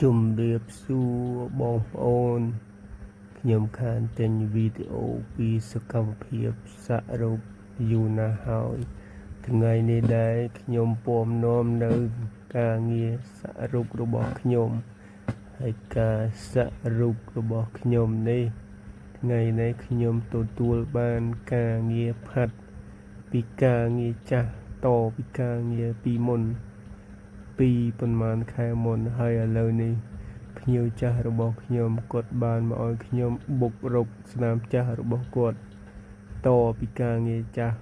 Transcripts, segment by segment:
ជំរាបសួរបងប្អូនខ្ញុំខានទិញវីដេអូពីសកម្មភាពសាក់រូបយូរណាស់ហើយថ្ងៃនេះដែរខ្ញុំពំនាំនៅការងារសាក់រូបរបស់ខ្ញុំហើយការសាក់រូបរបស់ខ្ញុំនេះថ្ងៃនេះខ្ញុំទទួលបានការងារផាត់ពីការងារចាស់តពីការងារពីមុនពីប្រហែលខែមុនហើយឥឡូវនេះភ្ញៀវចាស់របស់ខ្ញុំគាត់បានមកឲ្យខ្ញុំបុករកស្នាមចាស់របស់គាត់តពីការងារចាស់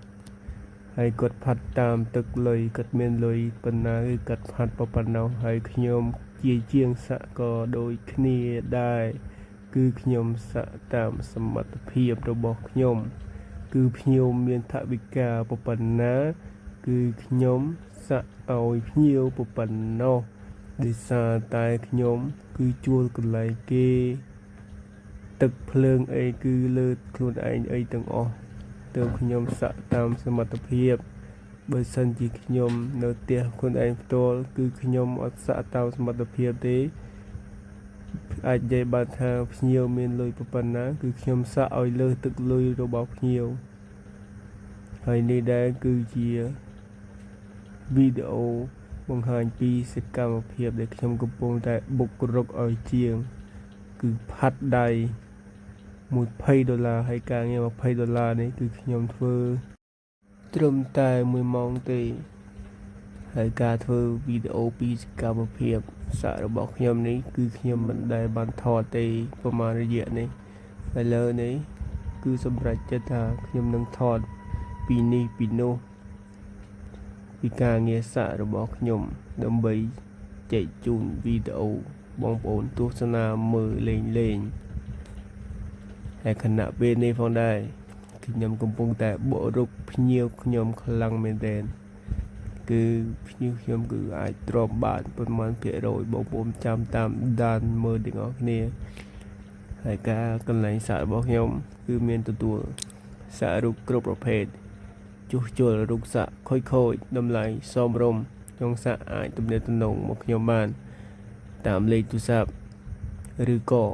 ហើយគាត់ផាត់តាមទឹកលុយគាត់មានលុយប៉ុណ្ណាគឺគាត់ផាត់ប៉ុណ្ណោះហើយខ្ញុំជាជាងសាក់ក៏ដូចគ្នាដែរគឺខ្ញុំសាក់តាមសមត្ថភាពរបស់ខ្ញុំគឺភ្ញៀវមានថវិកាប៉ុណ្ណាគឺខ្ញុំសាក់ឲ្យភ្ញៀវប៉ុណ្ណោះដោយសារតែខ្ញុំគឺជួលកន្លែងគេទឹកភ្លើងអីគឺលើខ្លួនឯងអីទាំងអស់ទើបខ្ញុំសាក់តាមសមត្ថភាពបើសិនជាខ្ញុំនៅផ្ទះខ្លួនឯងផ្ទាល់គឺខ្ញុំអត់សាក់តាមសមត្ថភាពទេអាចនិយាយបានថាភ្ញៀវមានលុយប៉ុណ្ណាគឺខ្ញុំសាក់ឲ្យលើទឹកលុយរបស់ភ្ញៀវហើយនេះដែរគឺជាវីដេអូបង្ហាញពីសកម្មភាពដែលខ្ញុំកំពុងតែបុករកឲ្យជាងគឺផាត់ដៃ$20ហើយការងារ$20នេះគឺខ្ញុំធ្វើត្រឹមតែ1ម៉ោងទេហើយការធ្វើវីដេអូពីសកម្មភាពសាក់របស់ខ្ញុំនេះគឺខ្ញុំមិនដែលបានថតទេប្រហែលរយៈនេះឥឡូវនេះគឺសម្រេចចិត្តថាខ្ញុំនឹងថតពីនេះពីនោះពីការងារសាក់របស់ខ្ញុំដើម្បីចែកជូនវីដេអូបងប្អូនទស្សនាមើលលេងហើយខណៈពេលនេះផងដែរខ្ញុំកំពុងតែបករុកភ្ញៀវខ្ញុំខ្លាំងមែនទែនគឺភ្ញៀវខ្ញុំគឺអាចទ្រាំបានប៉ុន្មានភាគរយបងប្អូនចាំតាមដានមើលទាំងអស់គ្នាហើយការកន្លែងសាក់របស់ខ្ញុំគឺមានទទួលសាក់រូបគ្រប់ប្រភេទជួសជុលរូបសាក់ខូចតម្លៃសមរម្យចង់សាក់អាចទំនាក់ទំនងមកខ្ញុំបានតាមលេខទូរស័ព្ទឬក៏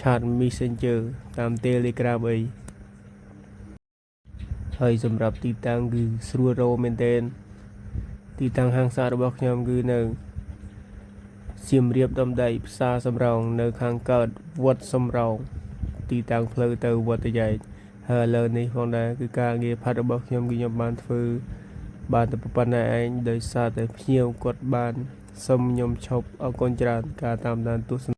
ឆាត Messenger តាម Telegram អីហើយសម្រាប់ទីតាំងគឺស្រួលរកមែនទែនទីតាំងហាងសាក់របស់ខ្ញុំគឺនៅសៀមរាបដំដីផ្សារសំរោងនៅខាងកើតវត្តសំរោងទីតាំងផ្លូវទៅវត្តយ៉ែកហើយឥឡូវនេះផងដែរគឺការងារផាត់របស់ខ្ញុំគឺខ្ញុំបានធ្វើបានតែប៉ុណ្ណេះឯងដោយសារតែភ្ញៀវគាត់បានសុំខ្ញុំឈប់អរគុណច្រើនការតាមដានទស្សនា